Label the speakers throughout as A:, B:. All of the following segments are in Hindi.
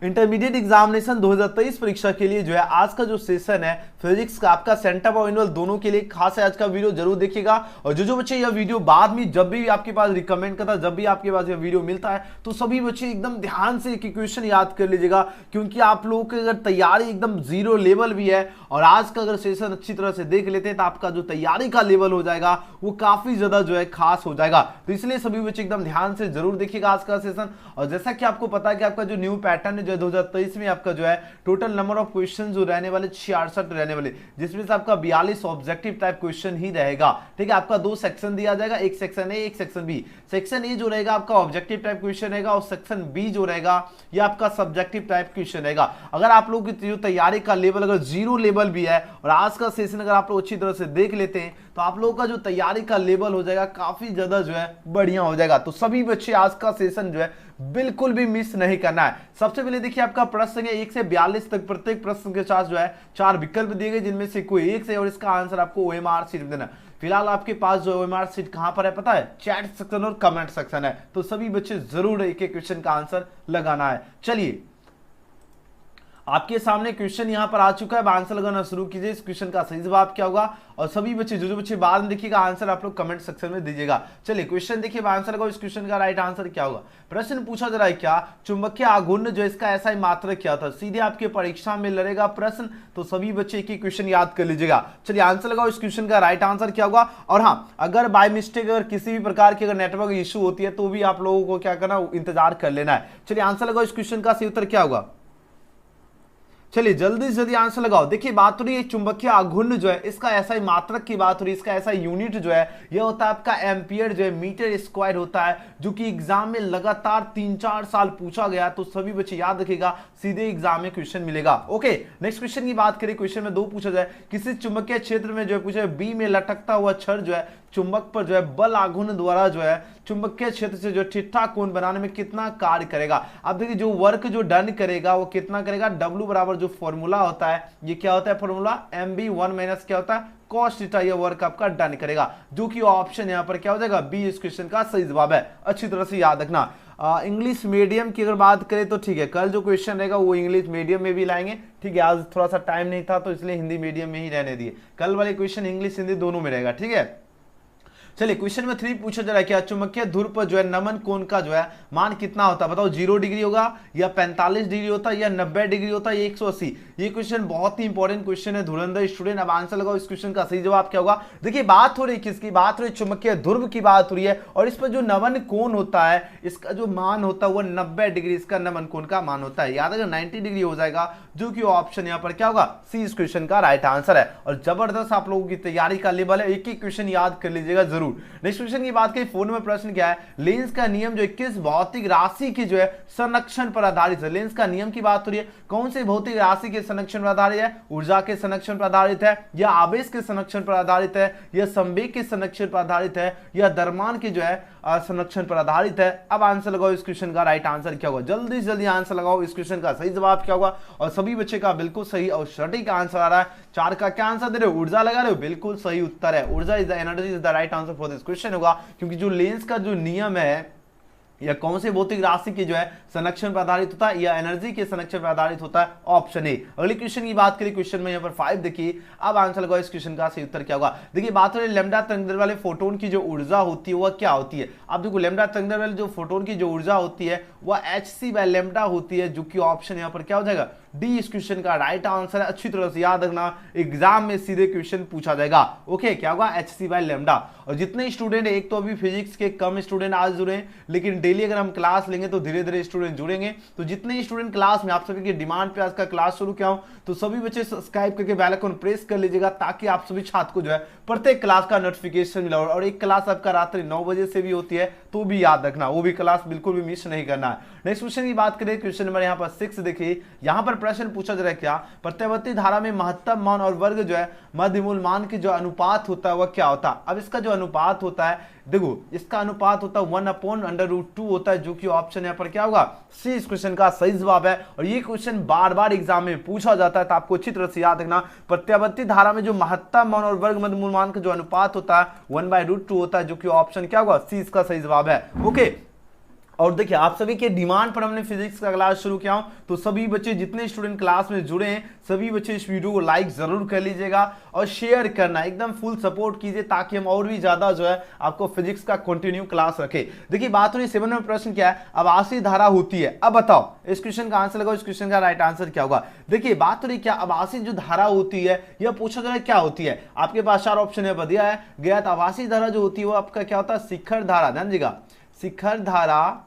A: इंटरमीडिएट एग्जामिनेशन 2023 परीक्षा के लिए जो है आज का जो सेशन है फिजिक्स का आपका सेंटम और एनुअल दोनों के लिए खास है आज का वीडियो, जरूर देखिएगा। और जो बच्चे यह वीडियो बाद में जब भी आपके पास रिकमेंड करता है, जब भी आपके पास यह वीडियो मिलता है, तो सभी बच्चे एकदम ध्यान से एक क्वेश्चन याद कर लीजिएगा, क्योंकि आप लोगों की अगर तैयारी एकदम जीरो लेवल भी है और आज का अगर सेशन अच्छी तरह से देख लेते हैं तो आपका जो तैयारी का लेवल हो जाएगा वो काफी ज्यादा जो है खास हो जाएगा। तो इसलिए सभी बच्चे एकदम ध्यान से जरूर देखिएगा आज का सेशन। और जैसा कि आपको पता है कि आपका जो न्यू पैटर्न है जो 2023 में आपका जो है टोटल नंबर ऑफ क्वेश्चन जो रहने वाले 66 रहने वाले, जिसमें से आपका 42 ऑब्जेक्टिव टाइप क्वेश्चन ही रहेगा। ठीक है, आपका दो सेक्शन दिया जाएगा, एक सेक्शन ए एक सेक्शन बी। सेक्शन ए जो रहेगा आपका ऑब्जेक्टिव टाइप क्वेश्चन रहेगा और सेक्शन बी जो रहेगा ये आपका सब्जेक्टिव टाइप क्वेश्चन रहेगा। अगर आप लोगों की जो तैयारी का लेवल अगर जीरो लेवल भी है और आज का सेशन अगर आप लोग अच्छी तरह से देख लेते हैं तो आप लोगों का जो तैयारी का लेवल हो जाएगा काफी ज्यादा जो है बढ़िया हो जाएगा। तो सभी बच्चे आज का सेशन जो है बिल्कुल भी मिस नहीं करना है। सबसे पहले देखिए आपका प्रश्न है 1 से 42 तक, प्रत्येक प्रश्न के साथ जो है 4 विकल्प दिए गए जिनमें से कोई एक से, और इसका आंसर आपको ओएमआर शीट में देना। फिलहाल आपके पास जो ओएमआर शीट कहां पर है पता है? चैट सेक्शन और कमेंट सेक्शन है। तो सभी बच्चे जरूर एक एक क्वेश्चन का आंसर लगाना है। चलिए आपके सामने क्वेश्चन यहां पर आ चुका है, आंसर लगाना शुरू कीजिए। इस क्वेश्चन का सही जवाब क्या होगा? और सभी बच्चे जो बच्चे बाद में देखिएगा आंसर आप लोग कमेंट सेक्शन में दीजिएगा। चलिए क्वेश्चन देखिए, आंसर लगाओ। इस क्वेश्चन का राइट आंसर क्या होगा? प्रश्न पूछा जा रहा है क्या चुंबकीय आघूर्ण जो इसका ऐसा ही मात्रक क्या था? सीधे आपके परीक्षा में लड़ेगा प्रश्न, तो सभी बच्चे एक ही क्वेश्चन याद कर लीजिएगा। चलिए आंसर लगाओ। इस क्वेश्चन का राइट आंसर क्या होगा? और हाँ, अगर बाय मिस्टेक अगर किसी भी प्रकार की अगर नेटवर्क इश्यू होती है तो भी आप लोगों को क्या करना, इंतजार कर लेना है। चलिए आंसर लगाओ। इस क्वेश्चन का सही उत्तर क्या होगा? चलिए जल्दी से जल्दी आंसर लगाओ। देखिए बात हो रही है चुंबकीय आघूर्ण जो है इसका ऐसा ही मात्रक की बात हो रही है, इसका ऐसा यूनिट जो है यह होता है आपका एम्पियर जो है मीटर स्क्वायर होता है, जो कि एग्जाम में लगातार 3-4 साल पूछा गया। तो सभी बच्चे याद रखिएगा, सीधे एग्जाम में क्वेश्चन मिलेगा। ओके, नेक्स्ट क्वेश्चन की बात करें। क्वेश्चन में 2 पूछा जाए, किसी चुंबकीय क्षेत्र में जो है पूछा बी में लटकता हुआ छड़ जो है चुंबक पर जो है बल आघूर्ण द्वारा जो है चुंबकीय क्षेत्र से जो ठिठ्ठा कोण बनाने में कितना कार्य करेगा। अब देखिए जो वर्क जो डन करेगा वो कितना करेगा? W बराबर जो फॉर्मूला होता है, ये क्या होता है फॉर्मूला? MB1 माइनस क्या होता है? Cos theta. ये वर्क आपका डन करेगा, जो कि ऑप्शन यहां पर क्या हो जाएगा? बी इस क्वेश्चन का सही जवाब है। अच्छी तरह से याद रखना। इंग्लिश मीडियम की अगर बात करें तो ठीक है, कल जो क्वेश्चन रहेगा वो इंग्लिश मीडियम में भी लाएंगे। ठीक है, आज थोड़ा सा टाइम नहीं था तो इसलिए हिंदी मीडियम में ही रहने दिए। कल वाले क्वेश्चन इंग्लिश हिंदी दोनों में रहेगा। ठीक है, चलिए क्वेश्चन में 3 पूछा जा रहा है, क्या चुंबकीय ध्रुव पर जो है नमन कोण का जो है मान कितना होता है? बताओ 0 डिग्री होगा या 45 डिग्री होता है या 90 डिग्री होता है या 180? ये क्वेश्चन बहुत ही इंपॉर्टेंट क्वेश्चन है धुरंधर स्टूडेंट। अब आंसर लगाओ। इस क्वेश्चन का सही जवाब क्या होगा? देखिए बात हो रही है किसकी? बात हो रही है चुंबकीय ध्रुव की बात हो रही है, और इस पर जो नमन कोण होता है इसका जो मान होता है वो 90 डिग्री इसका नमन कोण का मान होता है। याद अगर 90 डिग्री हो जाएगा, जो कि ऑप्शन यहाँ पर क्या होगा? सी इस क्वेश्चन का राइट आंसर है। और जबरदस्त आप लोगों की तैयारी का लेवल है, एक ही क्वेश्चन याद कर लीजिएगा जरूर। नेक्स्ट क्वेश्चन की बात करें, 4 में प्रश्न क्या है? लेंस का नियम जो किस भौतिक राशि की जो है संरक्षण पर आधारित है? लेंस का नियम की बात हो रही है, कौन सी भौतिक राशि के संरक्षण पर आधारित है? ऊर्जा के संरक्षण पर आधारित है या आवेश के संरक्षण पर आधारित है या संवेग के संरक्षण पर आधारित है या द्रव्यमान के जो है संरक्षण पर आधारित है? अब आंसर लगाओ। इस क्वेश्चन का राइट आंसर क्या होगा? जल्दी से जल्दी आंसर लगाओ। इस क्वेश्चन का सही जवाब क्या होगा? और सभी बच्चे का बिल्कुल सही और सटीक आंसर आ रहा है। 4 का क्या आंसर दे रहे हो? ऊर्जा लगा रहे हो, बिल्कुल सही उत्तर है। ऊर्जा is the energy is the right answer for this question होगा, क्योंकि जो लेंस का जो नियम है या कौन से भौतिक राशि की जो है संरक्षण पर आधारित होता है या एनर्जी के संरक्षण पर आधारित होता है? Option A. अगले क्वेश्चन की बात करें, क्वेश्चन में यहाँ पर 5 देखिए। अब आंसर लगाओ। इस क्वेश्चन का सही उत्तर क्या होगा? देखिए बात हो रही है लैम्डा तरंगदैर्घ्य वाले फोटोन की जो ऊर्जा होती है वह क्या होती है? अब देखो लैम्डा तरंगदैर्घ्य वाले जो फोटोन की जो ऊर्जा होती है वह hc/λ होती है, जो कि ऑप्शन यहाँ पर क्या हो जाएगा? डी इस क्वेश्चन का राइट आंसर है। अच्छी तरह से याद रखना, एग्जाम में सीधे क्वेश्चन पूछा जाएगा। ओके, क्या होगा? hc/λ। और जितने स्टूडेंट एक तो अभी फिजिक्स के कम स्टूडेंट आज जुड़े हैं, लेकिन डेली अगर हम क्लास लेंगे तो धीरे धीरे स्टूडेंट जुड़ेंगे। तो जितने स्टूडेंट क्लास में, आप सभी की डिमांड पे आज का क्लास शुरू किया हूं, तो सभी बच्चे सब्सक्राइब करके बेल आइकन प्रेस कर लीजिएगा, ताकि आप सभी छात्र को जो है प्रत्येक क्लास का नोटिफिकेशन मिला। और एक क्लास आपका रात्रि 9 बजे से भी होती है, तो भी याद रखना, वो भी क्लास बिल्कुल भी मिस नहीं करना है। नेक्स्ट क्वेश्चन की बात करें, क्वेश्चन नंबर यहाँ पर 6 देखिए। यहाँ पर प्रश्न पूछा जा रहा है, क्या प्रत्यावर्ती धारा में महत्तम मान और वर्ग जो है मध्यमूल मान के जो अनुपात होता है वह क्या होता है? अब इसका जो अनुपात होता है, देखो इसका अनुपात होता है 1/√2 होता है, जो कि ऑप्शन यहाँ पर क्या होगा? सी इस क्वेश्चन का सही जवाब है। और ये क्वेश्चन बार बार एग्जाम में पूछा जाता है, तो आपको अच्छी तरह से याद रखना, प्रत्यावर्ती धारा में जो महत्तम मान और वर्ग मध्यमूल मान का जो अनुपात होता है 1/√2 होता है, जो कि ऑप्शन क्या होगा? सी इसका सही जवाब है। ओके, और देखिए आप सभी के डिमांड पर हमने फिजिक्स का क्लास शुरू किया हूं, तो सभी बच्चे जितने स्टूडेंट क्लास में जुड़े हैं सभी बच्चे इस वीडियो को लाइक जरूर कर लीजिएगा और शेयर करना, एकदम फुल सपोर्ट कीजिए ताकि हम और भी ज्यादा जो है आपको फिजिक्स का कंटिन्यू क्लास रखे। देखिए बात हो रही 7 में प्रश्न क्या है, आभासी धारा होती है। अब बताओ इस क्वेश्चन का आंसर लगाओ, इस क्वेश्चन का राइट आंसर क्या होगा। देखिए बात हो रही क्या, आभासी जो धारा होती है यह पूछा जा रहा है क्या होती है। आपके पास 4 ऑप्शन है दिया है गया, तो आभासी धारा जो होती है वो आपका क्या होता है, शिखर धारा। ध्यान दीजिएगा, शिखर धारा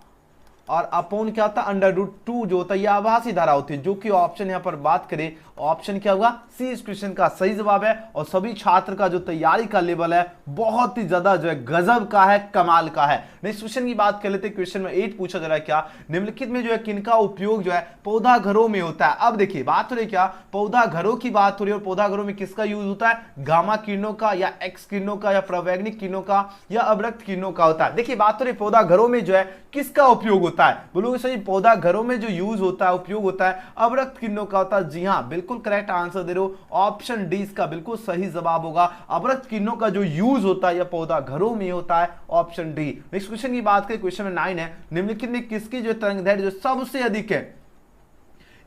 A: और अपॉन क्या होता है, √2 जो होता है, यह आभासी धारा होती है, जो कि ऑप्शन यहां पर बात करें ऑप्शन क्या होगा, सी इस क्वेश्चन का सही जवाब है। और सभी छात्र का जो तैयारी का लेवल है बहुत ही ज्यादा जो है गजब का है, कमाल का है। नेक्स्ट क्वेश्चन की बात कर लेते हैं। क्वेश्चन में 8 पूछा जा रहा है क्या, निम्नलिखित में जो है किनका उपयोग जो है पौधा घरों में होता है। अब देखिए बात हो रही क्या, पौधा घरों की बात हो रही है, और पौधा घरों में किसका यूज होता है, गामा किरणों का या एक्स किरणों का या प्रवैग्निक किरणों का या अवरक्त किरणों का होता है। देखिए बात हो रही पौधा घरों में जो है किसका उपयोग होता है, बोलोगे सही पौधा घरों में जो यूज होता है, उपयोग होता है, अवरक्त किरणों का होता है। जी हां, बिल्कुल करेक्ट आंसर दे रहे हो, ऑप्शन डी इसका बिल्कुल सही जवाब होगा। अवरक्त किरणों का जो यूज होता है यह पौधा घरों में होता है, ऑप्शन डी। नेक्स्ट क्वेश्चन की बात करें, क्वेश्चन में 9 है, निम्नलिखित में किसकी जो तरंगदैर्घ्य जो सबसे अधिक है।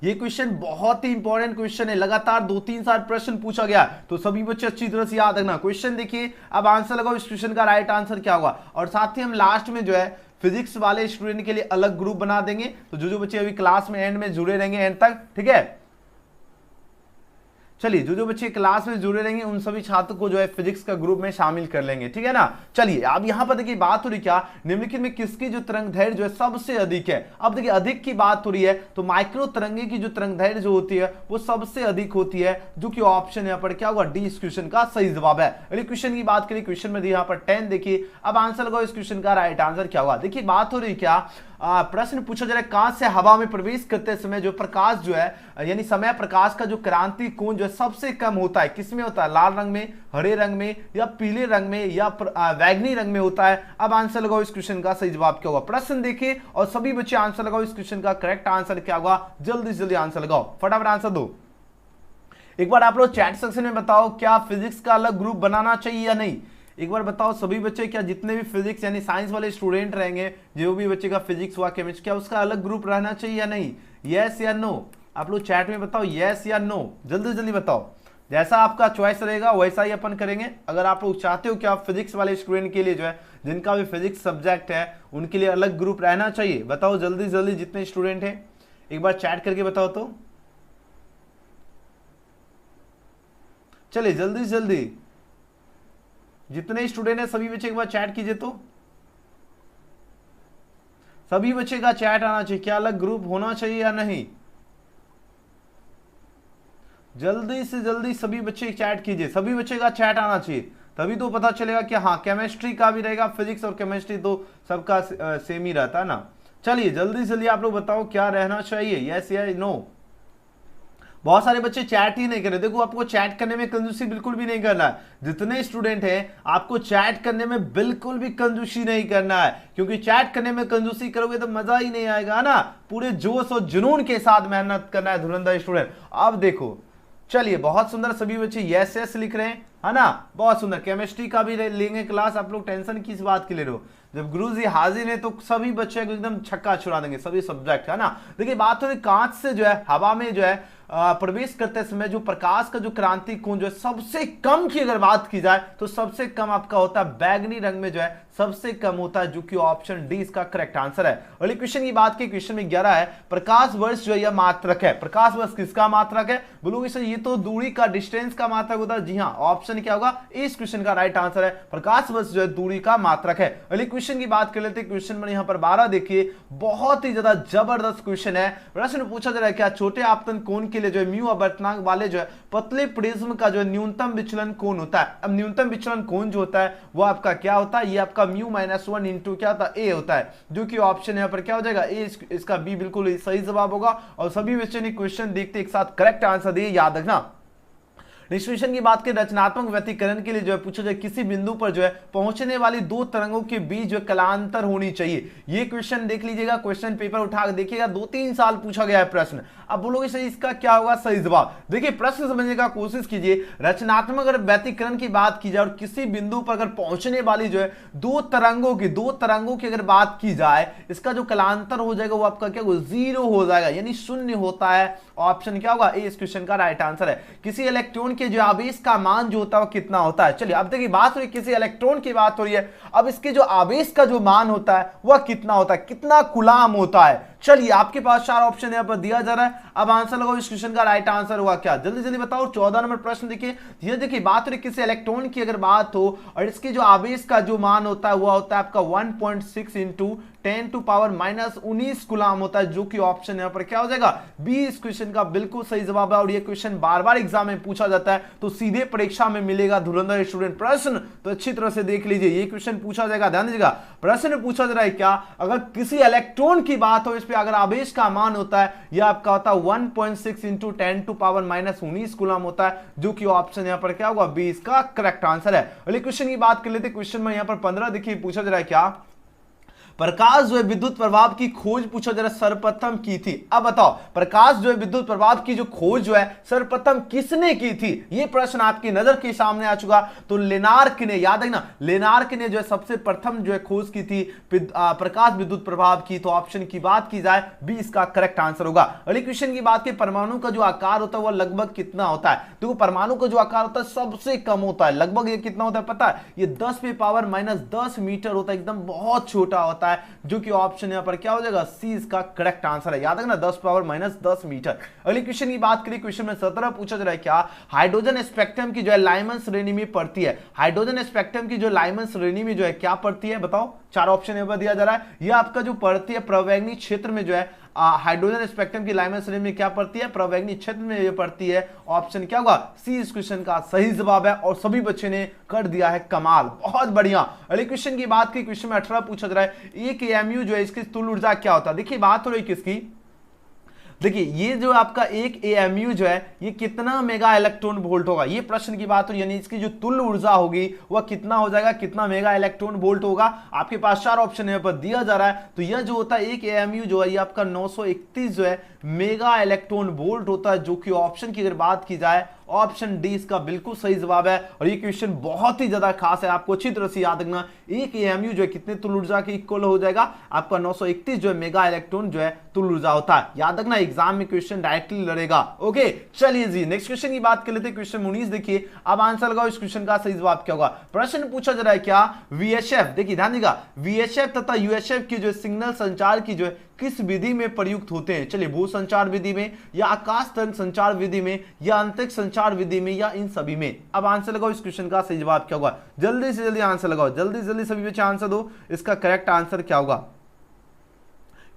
A: ये क्वेश्चन बहुत ही इंपॉर्टेंट क्वेश्चन है, लगातार 2-3 प्रश्न पूछा गया, तो सभी बच्चे अच्छी तरह से याद रखना। क्वेश्चन देखिए, अब आंसर लगाओ, इस क्वेश्चन का राइट आंसर क्या होगा। और साथ ही हम लास्ट में जो है फिजिक्स वाले स्टूडेंट के लिए अलग ग्रुप बना देंगे, तो जो बच्चे अभी क्लास में एंड में जुड़े रहेंगे एंड तक, ठीक है। चलिए जो बच्चे क्लास में जुड़े रहेंगे उन सभी छात्र को जो है फिजिक्स का ग्रुप में शामिल कर लेंगे, ठीक है ना। चलिए अब यहां पर देखिए बात हो रही क्या, निम्नलिखित में किसकी जो तरंगदैर्घ्य जो है सबसे अधिक है। अब देखिए अधिक की बात हो रही है, तो माइक्रो तरंगे की जो तरंगदैर्घ्य जो होती है वो सबसे अधिक होती है, जो कि ऑप्शन यहां पर क्या होगा, डी इस क्वेश्चन का सही जवाब है। अगले क्वेश्चन की बात करें, क्वेश्चन में यहां पर 10 देखिए, अब आंसर लगाओ, इस क्वेश्चन का राइट आंसर क्या होगा। देखिए बात हो रही क्या, प्रश्न पूछा जा रहा है कांच से हवा में प्रवेश करते समय जो प्रकाश जो है यानी समय प्रकाश का जो क्रांति कोण जो है सबसे कम होता है, किसमें होता है, लाल रंग में, हरे रंग में या पीले रंग में या बैगनी रंग में होता है। अब आंसर लगाओ, इस क्वेश्चन का सही जवाब क्या होगा। प्रश्न देखिए और सभी बच्चे आंसर लगाओ, इस क्वेश्चन का करेक्ट आंसर क्या होगा, जल्दी से जल्दी आंसर लगाओ, फटाफट आंसर दो। एक बार आप लोग चैट सेक्शन में बताओ क्या फिजिक्स का अलग ग्रुप बनाना चाहिए या नहीं। एक बार बताओ सभी बच्चे, क्या जितने भी फिजिक्स यानी साइंस वाले स्टूडेंट रहेंगे, जो भी बच्चे का फिजिक्स हुआ केमिस्ट्री, क्या उसका अलग ग्रुप रहना चाहिए या नहीं, यस या नो। आप लोग चैट में बताओ यस या नो, जल्दी जल्दी बताओ। जैसा आपका चॉइस रहेगा वैसा ही अपन करेंगे। अगर आप लोग चाहते हो कि आप फिजिक्स वाले स्टूडेंट के लिए जो है जिनका भी फिजिक्स सब्जेक्ट है उनके लिए अलग ग्रुप रहना चाहिए, बताओ जल्दी जल्दी जितने स्टूडेंट हैं, एक बार चैट करके बताओ तो। चलिए जल्दी जल्दी जितने स्टूडेंट है सभी बच्चे एक बार चैट कीजिए तो। सभी बच्चे का चैट आना चाहिए, क्या अलग ग्रुप होना चाहिए या नहीं, जल्दी से जल्दी सभी बच्चे चैट कीजिए, सभी बच्चे का चैट आना चाहिए, तभी तो पता चलेगा कि हाँ केमिस्ट्री का भी रहेगा, फिजिक्स और केमिस्ट्री तो सबका सेम ही रहता है ना। चलिए जल्दी जल्दी आप लोग बताओ क्या रहना चाहिए, यस या नो। बहुत सारे बच्चे चैट ही नहीं कर रहे। देखो आपको चैट करने में कंजूसी बिल्कुल भी नहीं करना है, जितने स्टूडेंट हैं आपको चैट करने में बिल्कुल भी कंजूसी नहीं करना है, क्योंकि चैट करने में कंजूसी करोगे तो मजा ही नहीं आएगा ना। पूरे जोश और जुनून के साथ मेहनत करना है धुरंधर स्टूडेंट। अब देखो चलिए बहुत सुंदर, सभी बच्चे यस यस लिख रहे हैं, है ना, बहुत सुंदर। केमिस्ट्री का भी लेंगे क्लास, आप लोग टेंशन किस बात के ले रहे हो, जब गुरुजी हाजिर है तो सभी बच्चे को एकदम छक्का छुड़ा देंगे, सभी सब्जेक्ट, है ना। देखिए बात हो रही कांच से जो है हवा में जो है प्रवेश करते समय जो प्रकाश का जो क्रांति कोण जो है सबसे कम की अगर बात की जाए तो सबसे कम आपका होता है बैगनी रंग में जो है सबसे कम होता है, जो कि ऑप्शन डी इसका करेक्ट आंसर है। अगले क्वेश्चन की बात की, क्वेश्चन में 11 है, प्रकाश वर्ष जो है यह मात्रक है। प्रकाश वर्ष किसका मात्रक है, बोलोगे सर ये तो दूरी का डिस्टेंस का मात्रक होता है। जी हाँ, ऑप्शन क्या होगा, इस क्वेश्चन का राइट आंसर है, प्रकाश वर्ष जो है दूरी का मात्रक है। अगले क्वेश्चन की बात कर लेते हैं। क्वेश्चन में यहाँ पर 12 देखिए, बहुत ही ज्यादा जबरदस्त क्वेश्चन है। प्रश्न पूछा जा रहा है क्या छोटे आपतन कोण के लिए जो है म्यू अपवर्तनांक वाले जो है पतले प्रिज्म का जो है न्यूनतम विचलन कोण होता है। अब न्यूनतम विचलन कोण जो होता है वो आपका क्या होता है, ये आपका μ-1 इंटू क्या होता है, ए होता है, जो कि ऑप्शन यहाँ पर क्या हो जाएगा, ए, इसका बी बिल्कुल सही जवाब होगा। और सभी बच्चों ने क्वेश्चन देखते एक साथ करेक्ट आंसर दिए, याद रखना। नेक्स्ट क्वेश्चन की बात करें, रचनात्मक व्यतिकरण के लिए जो है पूछा जाए किसी बिंदु पर जो है पहुंचने वाली दो तरंगों के बीच जो कालांतर होनी चाहिए। ये क्वेश्चन देख लीजिएगा, क्वेश्चन पेपर उठा देखिएगा, 2-3 साल पूछा गया है प्रश्न। अब बोलोगे सही इसका क्या होगा सही जवाब। देखिए प्रश्न समझने का कोशिश कीजिए, रचनात्मक अगर व्यतिकरण की बात की जाए और किसी बिंदु पर अगर पहुंचने वाली जो है दो तरंगों की अगर बात की जाए, इसका जो कालांतर हो जाएगा वो आपका क्या होगा, 0 हो जाएगा, यानी शून्य होता है। ऑप्शन क्या होगा, ए इस क्वेश्चन का राइट आंसर है। किसी इलेक्ट्रॉन के जो आवेश का मान जो होता है वो कितना होता है। चलिए अब देखिए बात हो रही है किसी इलेक्ट्रॉन की बात हो रही है, अब इसके जो आवेश का जो मान होता है वह कितना होता है, कितना कूलाम होता है। चलिए आपके पास 4 ऑप्शन यहां पर दिया जा रहा है, अब आंसर लगाओ। इस क्वेश्चन का राइट आंसर होगा क्या, जल्दी जल्दी बताओ। 14 नंबर प्रश्न देखिए, ये देखिए बात हो रही किसी इलेक्ट्रॉन की अगर बात हो और इसके जो आवेश का जो मान होता है वह होता है आपका 1.6 इंटू 10⁻⁻19 कूलाम होता है, जो कि ऑप्शन यहां पर क्या हो जाएगा, बी इस क्वेश्चन का बिल्कुल सही जवाब है। और ये क्वेश्चन बार बार एग्जाम में पूछा जाता है, तो सीधे परीक्षा में मिलेगा धुरंधर स्टूडेंट प्रश्न, तो अच्छी तरह से देख लीजिए। ये क्वेश्चन पूछा जाएगा, ध्यान दीजिएगा, प्रश्न पूछा जा रहा है क्या, अगर किसी इलेक्ट्रॉन की बात हो, इस पे अगर आवेश का मान होता है यह आपका होता है 1.6 इंटू 10⁻⁻19 कूलाम होता है, जो कि ऑप्शन यहां पर क्या होगा, बी इसका करेक्ट आंसर है। अगले क्वेश्चन की बात कर लेते हैं। क्वेश्चन में यहां पर 15 देखिए पूछा जा रहा है क्या, प्रकाश जो है विद्युत प्रभाव की खोज पूछा जरा सर्वप्रथम की थी। अब बताओ प्रकाश जो है विद्युत प्रभाव की जो खोज जो है सर्वप्रथम किसने की थी, ये प्रश्न आपकी नजर के सामने आ चुका। तो लेनार्क ने, याद है ना, लेनार्क ने जो है सबसे प्रथम जो है खोज की थी प्रकाश विद्युत प्रभाव की। तो ऑप्शन की बात की जाए बी इसका करेक्ट आंसर होगा। अगले क्वेश्चन की बात की, परमाणु का जो आकार होता है वह लगभग कितना होता है। देखो परमाणु का जो आकार होता है सबसे कम होता है, लगभग ये कितना होता है पता है, ये 10⁻⁻10 मीटर होता है, एकदम बहुत छोटा होता है, जो कि ऑप्शन यहां पर क्या हो जाएगा, सी इसका करेक्ट आंसर है। याद रखना 10⁻⁻10 मीटर। अगले क्वेश्चन की बात करें, क्वेश्चन में 17 पूछा जा रहा है क्या, हाइड्रोजन स्पेक्ट्रम की जो है लाइमन श्रेणी में पड़ती है। हाइड्रोजन स्पेक्ट्रम की जो लाइमन श्रेणी में जो है क्या पड़ती है, बताओ। 4 ऑप्शन यहां पर दिया जा रहा है, यह आपका जो पड़ती है प्रवैगिक क्षेत्र में जो है हाइड्रोजन स्पेक्ट्रम की लाइमन श्रेणी में क्या पड़ती है, प्रवैगिक क्षेत्र में ये पड़ती है। ऑप्शन क्या होगा, सी इस क्वेश्चन का सही जवाब है। और सभी बच्चे ने कर दिया है कमाल, बहुत बढ़िया। अगले क्वेश्चन की बात की, क्वेश्चन में 18 पूछा जा रहा है, एक एएमयू जो है इसकी तुल्य ऊर्जा क्या होता है। देखिए बात हो रही है किसकी, देखिए ये जो आपका एक एएमयू जो है ये कितना मेगा इलेक्ट्रॉन वोल्ट होगा, ये प्रश्न की बात हो, यानी इसकी जो तुल्य ऊर्जा होगी वह कितना हो जाएगा, कितना मेगा इलेक्ट्रॉन वोल्ट होगा। आपके पास 4 ऑप्शन यहां पर दिया जा रहा है। तो यह जो होता है एक एएमयू जो है ये आपका 931 जो है मेगा इलेक्ट्रॉन वोल्ट होता है, जो कि ऑप्शन की अगर बात की जाए ऑप्शन डी इसका बिल्कुल सही जवाब है। और ये क्वेश्चन बहुत ही ज्यादा खास है, आपको अच्छी तरह से याद रखना। एक एएमयू जो है कितने तुल्य ऊर्जा के इक्वल हो जाएगा, आपका 931 जो है मेगा इलेक्ट्रॉन जो है तुल्य ऊर्जा होता है। याद रखना एग्जाम में क्वेश्चन डायरेक्टली लड़ेगा। ओके चलिए जी नेक्स्ट क्वेश्चन की बात कर लेते हैं। क्वेश्चन 19 देखिए, अब आंसर लगाओ इस क्वेश्चन का सही जवाब क्या होगा। प्रश्न पूछा जा रहा है क्या, वीएचएफ, देखिए ध्यान दीजिएगा, वीएचएफ तथा यूएचएफ की जो सिग्नल संचार की जो है किस विधि में प्रयुक्त होते हैं। चलिए भू संचार विधि में, या आकाश तरंग संचार विधि में, या अंतरिक्ष संचार विधि में, या इन सभी में। अब आंसर लगाओ इस क्वेश्चन का सही जवाब क्या होगा, जल्दी से जल्दी आंसर लगाओ, जल्दी जल्दी सभी बच्चे आंसर दो, इसका करेक्ट आंसर क्या होगा।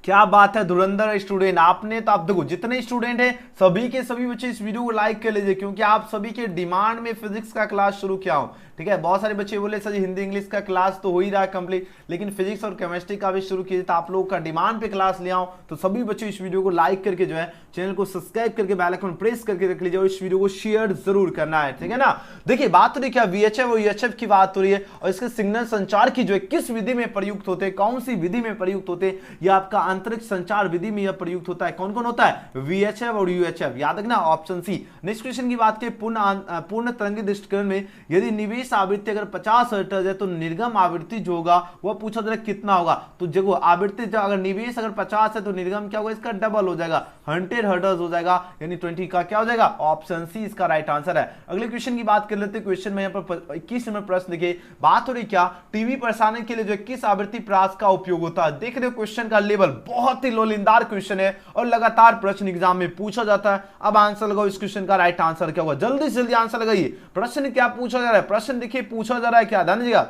A: क्या बात है धुरंधर स्टूडेंट, आपने तो, आप देखो जितने स्टूडेंट हैं सभी के सभी बच्चे इस वीडियो को लाइक कर लीजिए, क्योंकि आप सभी के डिमांड में फिजिक्स का क्लास शुरू किया हूं। ठीक है, बहुत सारे बच्चे बोले सर हिंदी इंग्लिश का क्लास तो हो ही रहा है कंप्लीट, लेकिन फिजिक्स और केमिस्ट्री का भी शुरू किया, तो आप लोगों का डिमांड पे क्लास ले आऊं। तो सभी बच्चे इस वीडियो को लाइक करके जो है चैनल को सब्सक्राइब करके बेल आइकन प्रेस करके रख लीजिए, और इस वीडियो को शेयर जरूर करना है, ठीक है ना। देखिए बात हो रही क्या, वीएचएफ और यूएचएफ की बात हो रही है, और इसके सिग्नल संचार की जो है किस विधि में प्रयुक्त होते हैं, कौन सी विधि में प्रयुक्त होते हैं। यह आपका अंतरिक्ष संचार विधि में यह प्रयुक्त होता है। कौन कौन होता है, वीएचएफ और यूएचएफ, याद रखना ऑप्शन सी। नेक्स्ट क्वेश्चन की बात करें, पूर्ण तरंगित दृष्टिकोण में यदि निवेश आवृत्ति अगर 50 हर्ट्ज है तो निर्गम आवृत्ति जो होगा वह पूछा जा रहा है कितना होगा। तो देखो आवृत्ति अगर निवेश अगर 50 है तो निर्गम क्या होगा, इसका डबल हो जाएगा, 100 हर्ट्ज हो जाएगा, यानी 20 का क्या हो जाएगा, ऑप्शन सी इसका राइट आंसर है। अगले क्वेश्चन की बात कर लेते हैं। क्वेश्चन में यहाँ पर 21 नंबर प्रश्न देखिए, बात हो रही क्या, टीवी प्रसारण के लिए जो किस आवृत्ति प्रास का उपयोग होता है। देख रहे हो क्वेश्चन का लेवल बहुत ही लोलिंदार क्वेश्चन है, और लगातार प्रश्न एग्जाम में पूछा जाता है। अब आंसर लगाओ इस क्वेश्चन का राइट आंसर क्या होगा, जल्दी से जल्दी आंसर लगाइए। प्रश्न क्या पूछा जा रहा है, प्रश्न देखिए पूछा जा रहा है क्या, ध्यान दीजिएगा।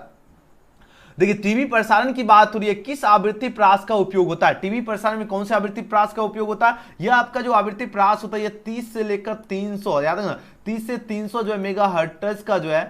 A: देखिए टीवी प्रसारण की बात हो रही है, किस आवृत्ति प्रास का उपयोग होता है। टीवी प्रसारण में कौन सी आवृत्ति प्रास का उपयोग होता है, यह आपका जो आवृत्ति प्रास होता है यह 30 से लेकर 300, याद रखना 30 से 300 जो है मेगा हर्ट्ज का जो है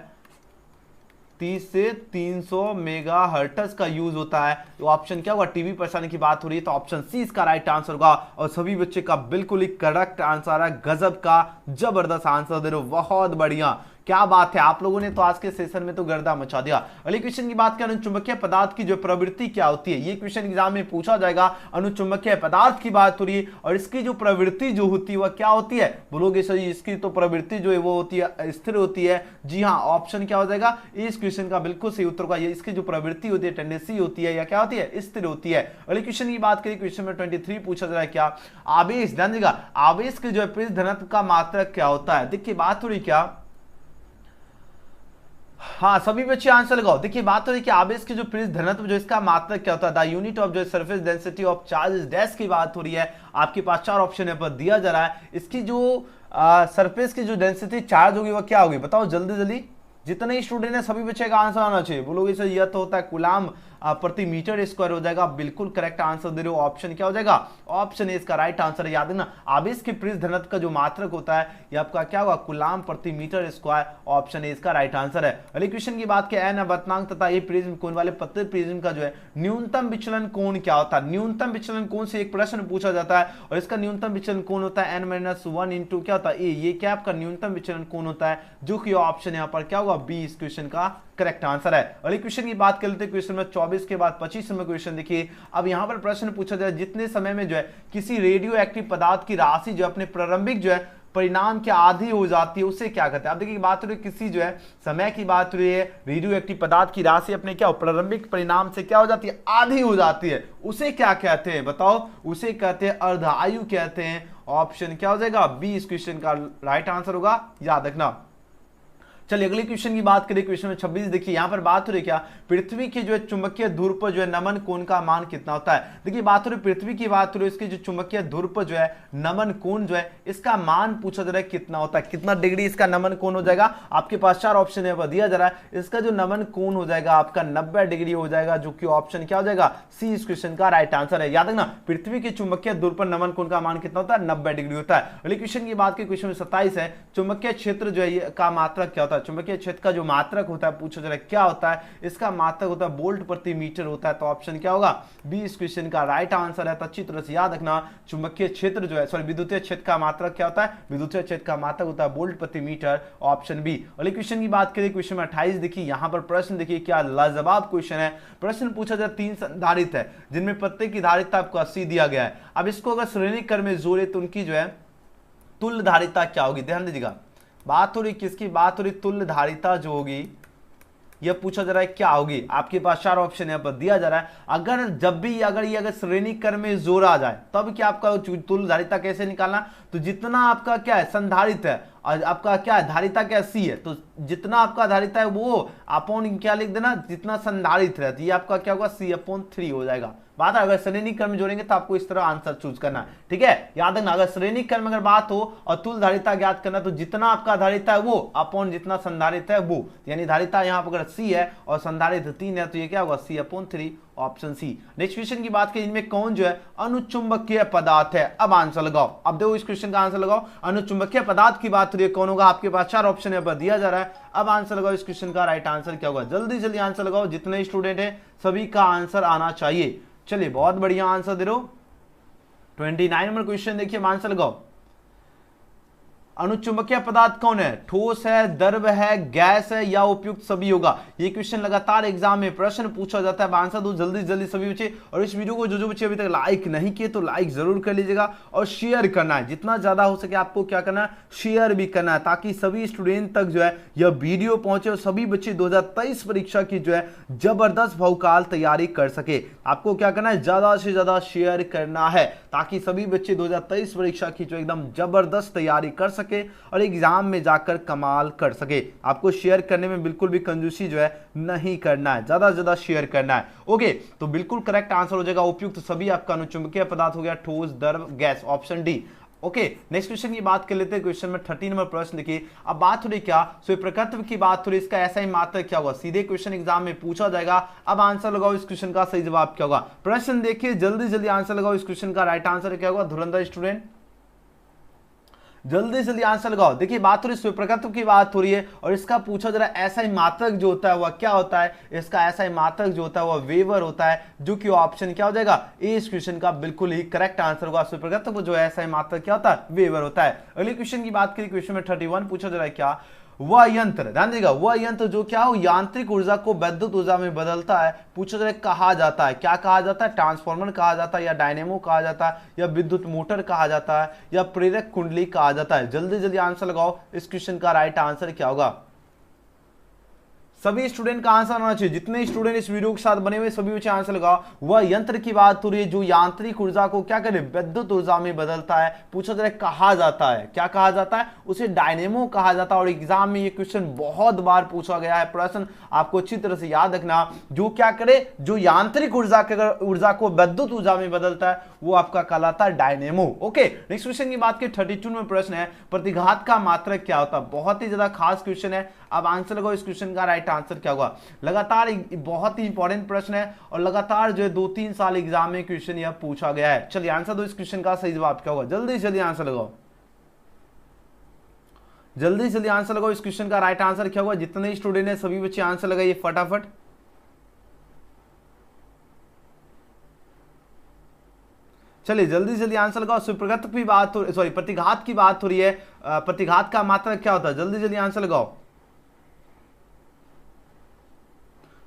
A: 30 से 300 मेगाहर्ट्ज का यूज होता है। तो ऑप्शन क्या होगा, टीवी परेशानी की बात हो रही है तो ऑप्शन सी इसका राइट आंसर होगा। और सभी बच्चे का बिल्कुल ही करेक्ट आंसर है, गजब का जबरदस्त आंसर दे रहे हो, बहुत बढ़िया, क्या बात है, आप लोगों ने तो आज के सेशन में तो गर्दा मचा दिया। अगले क्वेश्चन की बात करें, अनुचुंबकीय पदार्थ की जो प्रवृत्ति क्या होती है, ये क्वेश्चन एग्जाम में पूछा जाएगा। अनुचुंबकीय पदार्थ की बात हो रही है और इसकी जो प्रवृत्ति जो होती है वह क्या होती है, बोलोगे सर इसकी तो प्रवृत्ति जो है वो होती है स्थिर होती है। जी हाँ, ऑप्शन क्या हो जाएगा, इस क्वेश्चन का बिल्कुल सही उत्तर होगा, इसकी जो प्रवृत्ति होती है, टेंडेंसी होती है या क्या होती है, स्थिर होती है। अगले क्वेश्चन की बात करें, क्वेश्चन में 23 पूछा जा रहा है, क्या आवेश, ध्यान दीजिएगा, आवेश के जो है पृष्ठ घनत्व का मात्रक क्या होता है। देखिए बात हो रही क्या, हाँ सभी बच्चे आंसर लगाओ। देखिए बात हो रही है कि आवेश के जो पृष्ठ घनत्व जो इसका मात्रक क्या होता है, द यूनिट ऑफ जो surface density of charge dash की बात हो रही है। आपके पास 4 ऑप्शन यहाँ पर दिया जा रहा है, इसकी जो सरफेस की जो डेंसिटी चार्ज होगी वह क्या होगी, बताओ जल्दी जल्दी, जितने ही स्टूडेंट है सभी बच्चे का आंसर आना चाहिए। बोलोगे सर यह तो होता है कूलाम प्रति मीटर स्क्वायर हो जाएगा, बिल्कुल करेक्ट आंसर दे रहे हो, ऑप्शन क्या हो जाएगा, ऑप्शन ए इसका राइट आंसर है। याद रखना आवेश के पृष्ठ घनत्व का जो मात्रक होता है यह आपका क्या होगा, कूलाम प्रति मीटर स्क्वायर, ऑप्शन ए इसका राइट आंसर है। अगले क्वेश्चन की बात करें, एन अपवर्तनांक तथा ये प्रिज्म कोण वाले पतले प्रिज्म का जो है न्यूनतम विचलन कोण क्या होता है। न्यूनतम विचलन कोण से एक प्रश्न पूछा जाता है और इसका न्यूनतम विचलन कोण होता है n-1 इंटू क्या होता है ए, ये क्या आपका न्यूनतम विचलन कोण होता है, जो कि ऑप्शन यहाँ पर क्या होगा, बी इस क्वेश्चन का करेक्ट आंसर है। अगले क्वेश्चन की बात कर लेते हैं, क्वेश्चन में 24 के बाद 25 नंबर क्वेश्चन देखिए। अब यहां पर प्रश्न पूछा जाए, जितने समय में जो है किसी रेडियो एक्टिव पदार्थ की राशि जो अपने प्रारंभिक जो है परिणाम के आधी हो जाती है उसे क्या कहते हैं। अब देखिए बात हो रही है किसी जो है समय की बात हो रही है, रेडियो एक्टिव पदार्थ की राशि अपने क्या प्रारंभिक परिणाम से क्या हो जाती है, आधी हो जाती है, उसे क्या कहते हैं बताओ, उसे कहते हैं अर्धायु कहते हैं। ऑप्शन क्या हो जाएगा, बी इस क्वेश्चन का राइट आंसर होगा, याद रखना। चलिए अगले क्वेश्चन की बात करें, क्वेश्चन में 26 देखिए, यहां पर बात हो रही है क्या, पृथ्वी के जो है चुंबकीय ध्रुव पर जो है नमन कोण का मान कितना होता है। देखिए बात हो रही पृथ्वी की बात हो रही है, इसके जो चुंबकीय ध्रुव पर जो है नमन कोण जो है इसका मान पूछा जा रहा है कितना होता है, कितना डिग्री इसका नमन कोण हो जाएगा। आपके पास 4 ऑप्शन है दिया जा रहा है, इसका जो नमन कोण हो जाएगा आपका 90 डिग्री हो जाएगा, जो कि ऑप्शन क्या हो जाएगा, सी इस क्वेश्चन का राइट आंसर है। याद रखना पृथ्वी के चुंबकीय ध्रुव पर नमन कोण का मान कितना होता है, 90 डिग्री होता है। अगले क्वेश्चन की बात की, क्वेश्चन में 27 है, चुंबकीय क्षेत्र जो है का मात्रक क्या होता है। चुंबकीय क्षेत्र का जो मात्रक होता है पूछा जा रहा है क्या होता है, इसका मात्रक होता है वोल्ट प्रति मीटर होता है। तो ऑप्शन क्या होगा, बी इस क्वेश्चन का राइट आंसर है। तो अच्छी तरह से याद रखना चुंबकीय क्षेत्र जो है सॉरी विद्युतीय क्षेत्र का मात्रक क्या होता है, विद्युतीय क्षेत्र का मात्रक होता है वोल्ट प्रति मीटर, ऑप्शन बी। अगले क्वेश्चन की बात करें, क्वेश्चन में 28 देखिए, यहां पर प्रश्न देखिए क्या लाजवाब क्वेश्चन है। प्रश्न पूछा जाए 3 संधारित है जिनमें प्रत्येक की धारिता आपको 80 दिया गया है। अब इसको अगर श्रेणी क्रम में जोड़े तो उनकी जो है तुल्य धारिता क्या होगी। ध्यान दीजिएगा बात हो रही किसकी, बात हो रही तुल्य धारिता जो होगी यह पूछा जा रहा है क्या होगी। आपके पास 4 ऑप्शन यहाँ पर दिया जा रहा है। अगर जब भी अगर श्रेणी क्रम में जोड़ा जाए तब क्या आपका तुल्य धारिता कैसे निकालना, तो जितना आपका क्या है संधारित है और आपका क्या है धारिता क्या सी है, तो जितना आपका धारिता है वो अपॉन क्या लिख देना, जितना संधारित है, तो ये आपका क्या होगा, C/3 हो जाएगा। बात है अगर श्रेणी क्रम में जोड़ेंगे तो आपको इस तरह आंसर चूज करना है, ठीक है। याद रखना अगर श्रेणी क्रम में अगर बात हो और तुल्य धारिता ज्ञात करना, तो जितना आपका धारिता है वो अपॉन जितना संधारित है वो, यानी धारिता यहाँ पर अगर C है और संधारित 3 है तो ये क्या होगा, C/3, option C. Next question की बात करें, इनमें कौन जो है अनुचुंबकीय पदार्थ है। अब आंसर लगाओ, अब देखो इस क्वेश्चन का आंसर लगाओ। अनुचुंबकीय पदार्थ की बात करिए कौन होगा, आपके पास 4 ऑप्शन यहाँ पर दिया जा रहा है। अब आंसर लगाओ, इस क्वेश्चन का राइट आंसर क्या होगा, जल्दी जल्दी आंसर लगाओ, जितने स्टूडेंट है सभी का आंसर आना चाहिए। चलिए बहुत बढ़िया आंसर दे रहे हो। 29 नंबर क्वेश्चन देखिए, आंसर लगाओ। अनुचुंबकीय पदार्थ कौन है, ठोस है, द्रव है, गैस है या उपयुक्त सभी होगा। ये क्वेश्चन लगातार एग्जाम में प्रश्न पूछा जाता है। आंसर दो जल्दी जल्दी सभी बच्चे, और इस वीडियो को जो बच्चे अभी तक लाइक नहीं किए तो लाइक जरूर कर लीजिएगा और शेयर करना है, जितना ज्यादा हो सके आपको क्या करना है, शेयर भी करना है, ताकि सभी स्टूडेंट तक जो है यह वीडियो पहुंचे और सभी बच्चे 2023 परीक्षा की जो है जबरदस्त बहुकाल तैयारी कर सके। आपको क्या करना है, ज्यादा से ज्यादा शेयर करना है, ताकि सभी बच्चे 2023 परीक्षा की जो एकदम जबरदस्त तैयारी कर सके और एग्जाम में जाकर कमाल कर सके। आपको शेयर करने में बिल्कुल भी कंजूसी जो है नहीं करना है, ज्यादा से ज्यादा शेयर करना है। ओके, तो बिल्कुल करेक्ट आंसर हो जाएगा उपयुक्त सभी आपका अनुचुंबकीय पदार्थ हो गया, ठोस, द्रव, gas, option D. Okay, next question की बात कर लेते हैं। क्वेश्चन में 30 नंबर प्रश्न देखिए। अब बात हो रही क्या, प्रकृति की बात हो रही, इसका ऐसा ही मात्रक क्या होगा, सीधे क्वेश्चन एग्जाम में पूछा जाएगा। अब आंसर लगाओ, इस क्वेश्चन का सही जवाब क्या होगा। प्रश्न देखिए जल्दी जल्दी आंसर लगाओ, इस क्वेश्चन का राइट आंसर क्या होगा धुरंधर स्टूडेंट। जल्दी जल्दी आंसर लगाओ। देखिए बात हो रही है प्रकृति की, बात हो रही है, और इसका पूछा जरा ऐसा ही मात्रक जो होता है वह क्या होता है, इसका ऐसा ही मात्रक जो होता है वह वेवर होता है, जो कि ऑप्शन क्या हो जाएगा, ए इस क्वेश्चन का बिल्कुल ही करेक्ट आंसर होगा। प्रकृति जो है ऐसा ही मात्रक क्या होता है, वेवर होता है। अगले क्वेश्चन की बात करें, क्वेश्चन में 31 पूछा जरा क्या, वह यंत्र, ध्यान दीजिएगा, वह यंत्र जो क्या हो यांत्रिक ऊर्जा को विद्युत ऊर्जा में बदलता है, पूछा जाए कहा जाता है, क्या कहा जाता है, ट्रांसफार्मर कहा जाता है, या डायनेमो कहा जाता है, या विद्युत मोटर कहा जाता है, या प्रेरक कुंडली कहा जाता है। जल्दी जल्दी आंसर लगाओ, इस क्वेश्चन का राइट आंसर क्या होगा। सभी स्टूडेंट का आंसर आना चाहिए, जितने स्टूडेंट इस वीडियो के साथ बने हुए सभी बच्चे आंसर लगाओ। वह यंत्र की बात हो रही है जो यांत्रिक ऊर्जा को क्या करे, विद्युत ऊर्जा में बदलता है, पूछा जाए कहा जाता है, क्या कहा जाता है, उसे डायनेमो कहा जाता है। और एग्जाम में ये क्वेश्चन बहुत बार पूछा गया है, प्रश्न आपको अच्छी तरह से याद रखना, जो क्या करे, जो यांत्रिक ऊर्जा को विद्युत ऊर्जा में बदलता है वो आपका कहलाता है डायनेमो। ओके, नेक्स्ट क्वेश्चन की बात की 32 में प्रश्न है, प्रतिघात का मात्रक क्या होता है। बहुत ही ज्यादा खास क्वेश्चन है, अब आंसर लगाओ, इस क्वेश्चन का राइट आंसर क्या होगा। लगातार बहुत ही इंपॉर्टेंट प्रश्न है, और लगातार जो है 2-3 साल एग्जाम में क्वेश्चन यह पूछा गया है। चलिए आंसर दो, इस क्वेश्चन का सही जवाब क्या होगा। जल्दी जल्दी आंसर लगाओ, जल्दी जल्दी आंसर लगाओ, इस क्वेश्चन का राइट आंसर क्या होगा। जितने स्टूडेंट है सभी बच्चे आंसर लगाइए फटाफट। चलिए जल्दी जल्दी आंसर लगाओ। सुप्रगत की बात हो, सॉरी प्रतिघात की बात हो रही है, प्रतिघात का मात्रक क्या होता है, जल्दी जल्दी आंसर लगाओ।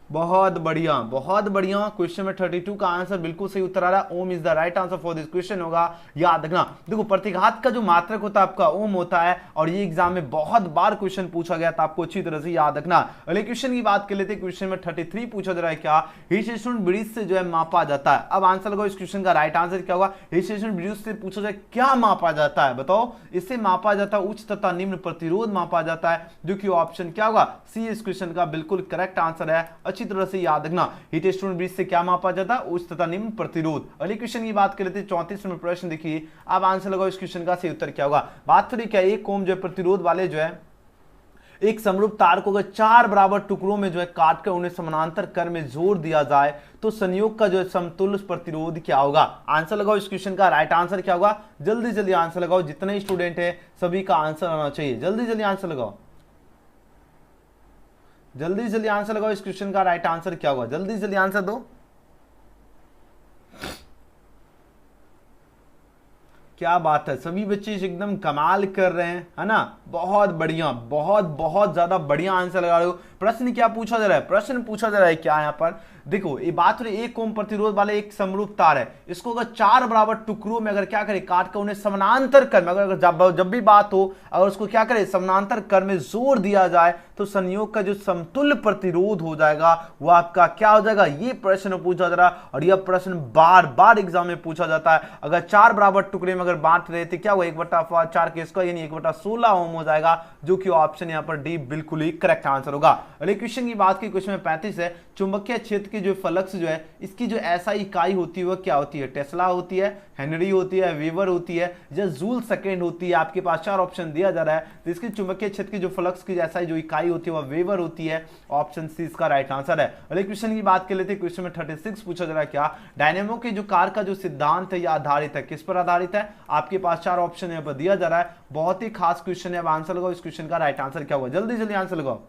A: बहुत बढ़िया, बहुत बढ़िया। क्वेश्चन में 32 का आंसर बिल्कुल सही उत्तर आ रहा है, ohm is the right answer for this question होगा, याद रखना। देखो प्रतिघात का जो मात्रक होता है आपका ओम होता है, और ये एग्जाम में बहुत बार क्वेश्चन पूछा गया था, आपको अच्छी तरह से याद रखना। अगले क्वेश्चन की बात कर लेते हैं, क्वेश्चन में 33 पूछा जा रहा है क्या, हीट स्टेशन ब्रिज से जो है मापा जाता है। अब आंसर लगाओ, इस क्वेश्चन का राइट आंसर क्या होगा। हीट स्टेशन ब्रिज से पूछा जाए क्या मापा जाता है, बताओ। इससे मापा जाता है उच्च तथा निम्न प्रतिरोध मापा जाता है, जो कि ऑप्शन क्या होगा, सी इस क्वेश्चन का बिल्कुल करेक्ट आंसर है, अच्छी तरह से याद रखना। हीट स्टोन ब्रिज से क्या मापा जाता है, उच्च तथा निम्न प्रतिरोध। अगले क्वेश्चन की बात कर लेते हैं, 34 में प्रश्न देखिए, अब आंसर लगाओ, इस क्वेश्चन का सही उत्तर क्या होगा। बात करें क्या, एक ओम जो है प्रतिरोध वाले जो है एक समरूप तार को अगर 4 बराबर टुकड़ों में जो है काट कर उन्हें समानांतर क्रम में जोड़ दिया जाए तो संयोग का जो है समतुल्य प्रतिरोध क्या होगा। आंसर लगाओ, इस क्वेश्चन का राइट आंसर क्या होगा। जल्दी जल्दी आंसर लगाओ, जितने स्टूडेंट है सभी का आंसर आना चाहिए, जल्दी जल्दी आंसर लगाओ, जल्दी जल्दी आंसर लगाओ, इस क्वेश्चन का राइट आंसर क्या होगा। जल्दी जल्दी आंसर दो, क्या बात है, सभी बच्चे एकदम कमाल कर रहे हैं, है ना, बहुत बढ़िया, बहुत बहुत ज्यादा बढ़िया आंसर लगा रहे हो। प्रश्न क्या पूछा जा रहा है, प्रश्न पूछा जा रहा है क्या यहाँ पर, देखो ये बात हो रही है, एक ओम प्रतिरोध वाले एक समरूप तार है, इसको अगर 4 बराबर टुकड़ों में अगर क्या करे, काट कर उन्हें समानांतर क्रम, अगर जब भी बात हो अगर उसको क्या करे समानांतर क्रम में जोड़ दिया जाए तो संयोग का जो समतुल्य प्रतिरोध हो जाएगा वो आपका क्या हो जाएगा। ये प्रश्न पूछा जा रहा है, और यह प्रश्न बार बार एग्जाम में पूछा जाता है। अगर 4 बराबर टुकड़े में अगर बांट रहे थे क्या हुआ, 1/4 के स्क्वायर यानी 1/16 ओम हो जाएगा, जो कि ऑप्शन यहाँ पर डी बिल्कुल ही करेक्ट आंसर होगा। अगले क्वेश्चन की बात की, क्वेश्चन में 35 है, चुंबकीय क्षेत्र की जो फ्लक्स जो है इसकी जो ऐसा इकाई होती है वह क्या होती है, टेस्ला होती है, हेनरी होती है, वेबर होती है, या जूल सेकेंड होती है। आपके पास 4 ऑप्शन दिया जा रहा है, तो इसकी चुंबकीय क्षेत्र की जो फ्लक्स की जैसा जो इकाई होती है वह वेबर होती है, ऑप्शन सी इसका राइट आंसर है। अगले क्वेश्चन की बात कर लेते हैं, क्वेश्चन में 36 पूछा जा रहा है क्या, डायनेमो के जो कार का जो सिद्धांत है यह आधारित है, किस पर आधारित है। आपके पास 4 ऑप्शन यहाँ पर दिया जा रहा है, बहुत ही खास क्वेश्चन है। अब आंसर लगाओ, इस क्वेश्चन का राइट आंसर क्या होगा। जल्दी जल्दी आंसर लगाओ,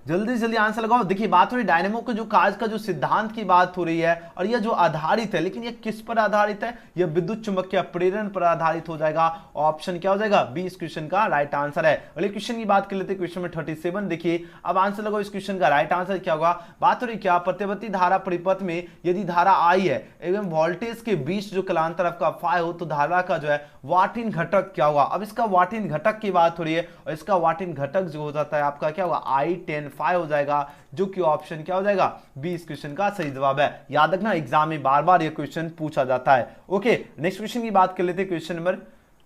A: जल्दी जल्दी आंसर लगाओ। देखिए बात हो रही डायनेमो के जो कार्य का जो सिद्धांत की बात हो रही है, और यह जो आधारित है, लेकिन यह किस पर आधारित है, यह विद्युत चुंबकीय प्रेरण पर आधारित हो जाएगा, ऑप्शन क्या हो जाएगा, बी इस क्वेश्चन का राइट आंसर है। अगले क्वेश्चन की बात कर लेते हैं, क्वेश्चन में 37 देखिए, अब आंसर लगाओ, इस क्वेश्चन का राइट आंसर क्या होगा। बात हो रही क्या, प्रतिवर्ती धारा परिपथ में यदि धारा आई है एवं वोल्टेज के बीच जो कलांतर आपका फाई हो तो धारा का जो है वाट-इन घटक क्या होगा। अब इसका वाट-इन घटक की बात हो रही है, और इसका वाट-इन घटक जो हो जाता है आपका क्या होगा, I10 5 हो जाएगा, जो कि ऑप्शन क्या हो जाएगा, बी इस क्वेश्चन का सही जवाब है। याद रखना एग्जाम में बार बार ये क्वेश्चन पूछा जाता है। ओके, नेक्स्ट क्वेश्चन की बात कर लेते हैं, क्वेश्चन नंबर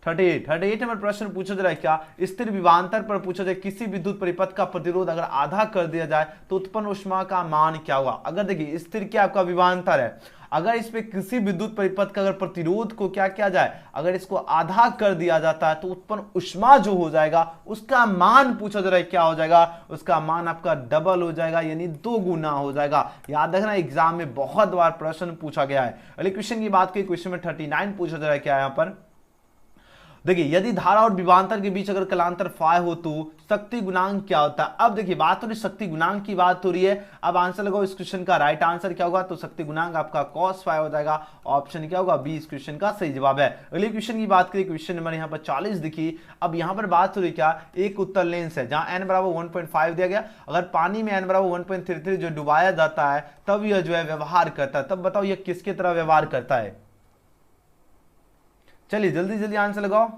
A: 38 नंबर प्रश्न पूछा जा रहा है क्या, स्थिर विभवांतर पर पूछा जाए किसी विद्युत परिपथ का प्रतिरोध अगर आधा कर दिया जाए तो उत्पन्न ऊष्मा का मान क्या होगा। अगर देखिए स्थिर क्या आपका विभवांतर है, अगर इस पे किसी विद्युत परिपथ का अगर प्रतिरोध को क्या किया जाए, अगर इसको आधा कर दिया जाता है तो उत्पन्न ऊष्मा जो हो जाएगा उसका मान पूछा जा रहा है क्या हो जाएगा, उसका मान आपका डबल हो जाएगा, यानी 2 गुना हो जाएगा। याद रखना एग्जाम में बहुत बार प्रश्न पूछा गया है। अगले क्वेश्चन की बात की, क्वेश्चन में 39 पूछा जा रहा है क्या यहाँ पर, देखिए यदि धारा और विभवांतर के बीच अगर कलांतर फाई हो तो शक्ति गुणांक क्या होता है। अब देखिए बात हो रही शक्ति गुणांक की बात हो रही है। अब आंसर लगाओ इस क्वेश्चन का। राइट आंसर क्या होगा, तो शक्ति गुणांक आपका cos फाई हो जाएगा। ऑप्शन क्या होगा, बी इस क्वेश्चन का सही जवाब है। अगले क्वेश्चन की बात करें, क्वेश्चन नंबर यहाँ पर 40 दिखी। अब यहाँ पर बात हो रही क्या, एक उत्तर लेंस है जहां n बराबर 1.5 दिया गया। अगर पानी में n बराबर 1.33 जो डुबाया जाता है तब यह जो है व्यवहार करता है। तब बताओ यह किसकी तरह व्यवहार करता है। चलिए जल्दी जल्दी आंसर लगाओ।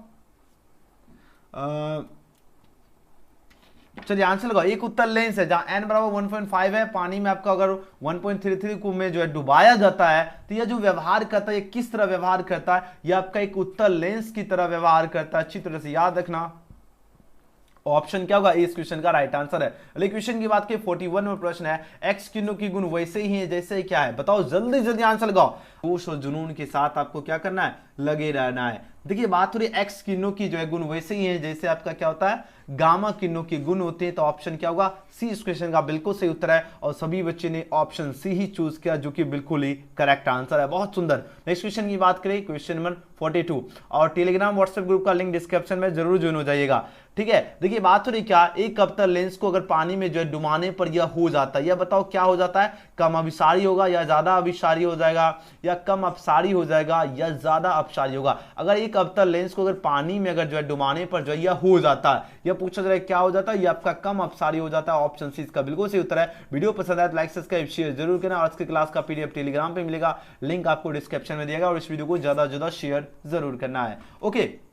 A: चलिए आंसर लगाओ। एक उत्तर लेंस है जहां n बराबर 1.5 है, पानी में आपका अगर 1.33 को में जो है डुबाया जाता है तो यह जो व्यवहार करता है ये किस तरह व्यवहार करता है, यह आपका एक उत्तर लेंस की तरह व्यवहार करता है। अच्छी तरह से याद रखना। ऑप्शन क्या होगा, इस क्वेश्चन का राइट आंसर है। अगले क्वेश्चन की बात करें 41 में प्रश्न है, एक्स किरणों की गुण वैसे ही है जैसे क्या है। बताओ जल्दी जल्दी आंसर लगाओ। जोश और जुनून के साथ आपको क्या करना है, लगे रहना है। देखिए बात हो रही है एक्स किरणों की जो है गुण वैसे ही है जैसे आपका क्या होता है, गामा किरणों के गुण होते हैं। तो ऑप्शन क्या होगा, सी इस क्वेश्चन का बिल्कुल सही उत्तर है। और सभी बच्चे ने ऑप्शन सी ही चूज किया जो कि बिल्कुल ही करेक्ट आंसर है। बहुत सुंदर। नेक्स्ट क्वेश्चन की बात करें, क्वेश्चन नंबर 42। और टेलीग्राम व्हाट्सएप ग्रुप का लिंक डिस्क्रिप्शन में जरूर ज्वाइन हो जाइएगा। ठीक है, देखिए बात हो रही क्या, एक अवतल लेंस को अगर पानी में जो है डुबाने पर यह हो जाता है, यह बताओ क्या हो जाता है, कम अभिसारी होगा या ज्यादा अभिसारी हो जाएगा, या कम अपसारी हो जाएगा या ज्यादा अपसारी होगा। अगर एक अवतल लेंस को अगर पानी में अगर जो है डुबाने पर जो है यह हो जाता है, यह पूछा जा रहा है क्या हो जाता है, यह आपका कम अपसारी हो जाता है। ऑप्शन सी इसका बिल्कुल सही उत्तर है। वीडियो पसंद आए तो लाइक सब्सक्राइब शेयर जरूर करना। आज की क्लास का पीडीएफ टेलीग्राम पे मिलेगा, लिंक आपको डिस्क्रिप्शन में दिएगा। और इस वीडियो को ज्यादा से ज्यादा शेयर जरूर करना है। ओके।